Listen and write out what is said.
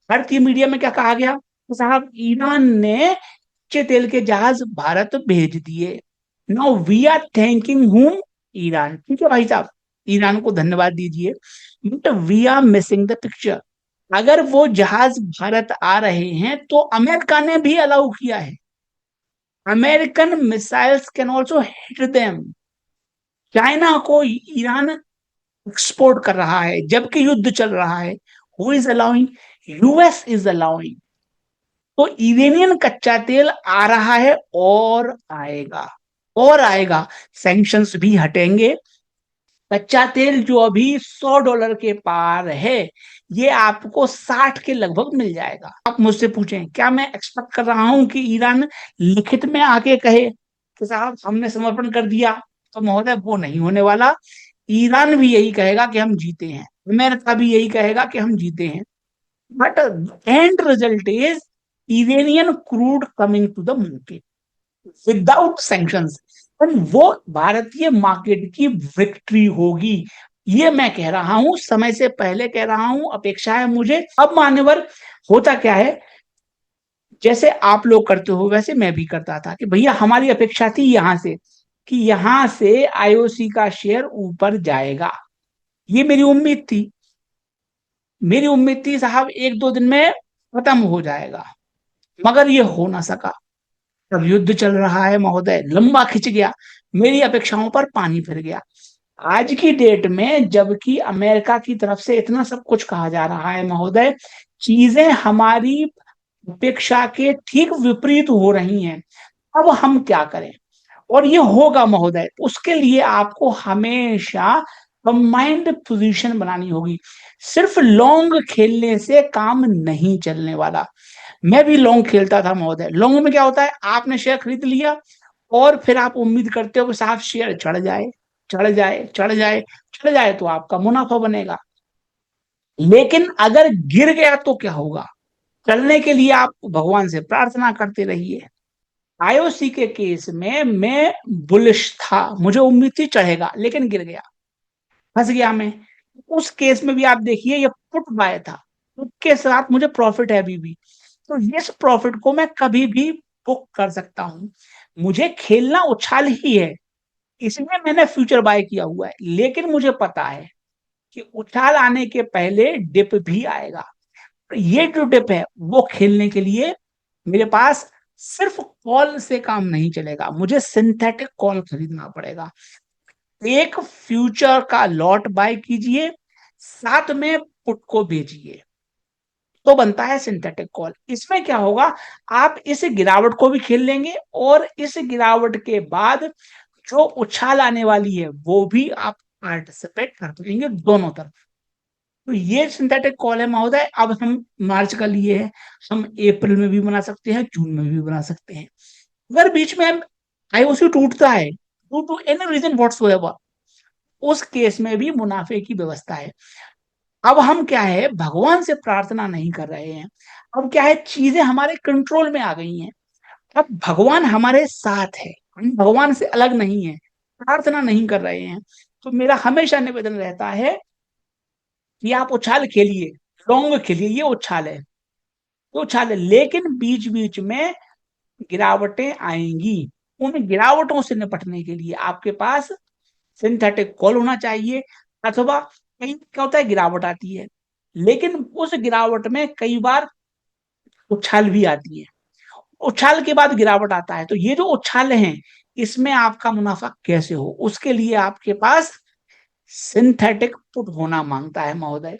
भारतीय मीडिया में क्या कहा गया? तो साहब ईरान ने कच्चे तेल के जहाज भारत भेज दिए। Now we are thanking whom? Iran. ठीक है भाई साहब, ईरान को धन्यवाद दीजिए, but we are missing the picture. अगर वो जहाज भारत आ रहे हैं तो अमेरिका ने भी अलाउ किया है। American missiles can also hit them. China को ईरान एक्सपोर्ट कर रहा है जबकि युद्ध चल रहा है। Who is allowing? US is allowing. तो इरानियन कच्चा तेल आ रहा है और आएगा, और आएगा। सैंक्शंस भी हटेंगे। कच्चा तेल जो अभी $100 के पार है, ये आपको 60 के लगभग मिल जाएगा। आप मुझसे पूछें क्या मैं एक्सपेक्ट कर रहा हूं कि ईरान लिखित में आके कहे कि साहब हमने समर्पण कर दिया? तो महोदय वो नहीं होने वाला। ईरान भी यही कहेगा कि हम जीते हैं, अमेरिका भी यही कहेगा कि हम जीते हैं, but end result is Iranian crude coming to the market without sanctions. वो भारतीय मार्केट की विक्ट्री होगी। ये मैं कह रहा हूं, समय से पहले कह रहा हूं, अपेक्षा है मुझे। अब मान्यवर, होता क्या है, जैसे आप लोग करते हो वैसे मैं भी करता था कि भैया हमारी अपेक्षा थी यहां से कि यहां से आईओसी का शेयर ऊपर जाएगा। ये मेरी उम्मीद थी। मेरी उम्मीद थी साहब 1-2 दिन में खत्म हो जाएगा, मगर ये हो ना सका। अब युद्ध चल रहा है महोदय, लंबा खिंच गया, मेरी अपेक्षाओं पर पानी फिर गया। आज की डेट में जबकि अमेरिका की तरफ से इतना सब कुछ कहा जा रहा है महोदय, चीजें हमारी अपेक्षा के ठीक विपरीत हो रही हैं। अब हम क्या करें? और ये होगा महोदय, उसके लिए आपको हमेशा कंबाइंड पोजीशन बनानी होगी। सिर्फ लॉन्ग खेलने से काम नहीं चलने वाला। मैं भी लॉन्ग खेलता था महोदय। लॉन्ग में क्या होता है, आपने शेयर खरीद लिया और फिर आप उम्मीद करते हो कि साहब शेयर चढ़ जाए, चढ़ जाए, चढ़ जाए, चढ़ जाए तो आपका मुनाफा बनेगा। लेकिन अगर गिर गया तो क्या होगा? चलने के लिए आप भगवान से प्रार्थना करते रहिए। आईओसी के केस में मैं बुलिश था, मुझे उम्मीद थी चढ़ेगा, लेकिन गिर गया, फंस गया मैं। उस केस में भी आप देखिए ये पुट बाय था, पुट के साथ मुझे प्रॉफिट है अभी भी। तो इस प्रॉफिट को मैं कभी भी बुक कर सकता हूं। मुझे खेलना उछाल ही है, इसलिए मैंने फ्यूचर बाय किया हुआ है। लेकिन मुझे पता है कि उछाल आने के पहले डिप भी आएगा। ये जो डिप है वो खेलने के लिए मेरे पास सिर्फ कॉल से काम नहीं चलेगा, मुझे सिंथेटिक कॉल खरीदना पड़ेगा। एक फ्यूचर का लॉट बाय कीजिए, साथ में पुट को भेजिए, तो बनता है सिंथेटिक कॉल। इसमें क्या होगा, आप इस गिरावट को भी खेल लेंगे और इस गिरावट के बाद जो उछाल आने वाली है वो भी आप पार्टिसिपेट कर पाएंगे दोनों तरफ। तो ये सिंथेटिक कॉल है महोदय। अब हम मार्च का लिए है, हम अप्रैल में भी बना सकते हैं, जून में भी बना सकते हैं। अगर बीच में आईओसी टूटता है due to any reason whatsoever, उस केस में भी मुनाफे की व्यवस्था है। अब हम क्या है, भगवान से प्रार्थना नहीं कर रहे हैं। अब क्या है, चीजें हमारे कंट्रोल में आ गई हैं। अब भगवान हमारे साथ है, हम भगवान से अलग नहीं है, प्रार्थना नहीं कर रहे हैं। तो मेरा हमेशा निवेदन रहता है कि आप उछाल खेलिए, लॉन्ग खेलिए, ये उछाल है, ये उछाल है, लेकिन बीच बीच में गिरावटें आएंगी। उन गिरावटों से निपटने के लिए आपके पास सिंथेटिक कॉल होना चाहिए। अथवा कहीं क्या होता है, गिरावट आती है, लेकिन उस गिरावट में कई बार उछाल भी आती है, उछाल के बाद गिरावट आता है। तो ये जो उछाल हैं, इसमें आपका मुनाफा कैसे हो, उसके लिए आपके पास सिंथेटिक पुट होना मांगता है महोदय।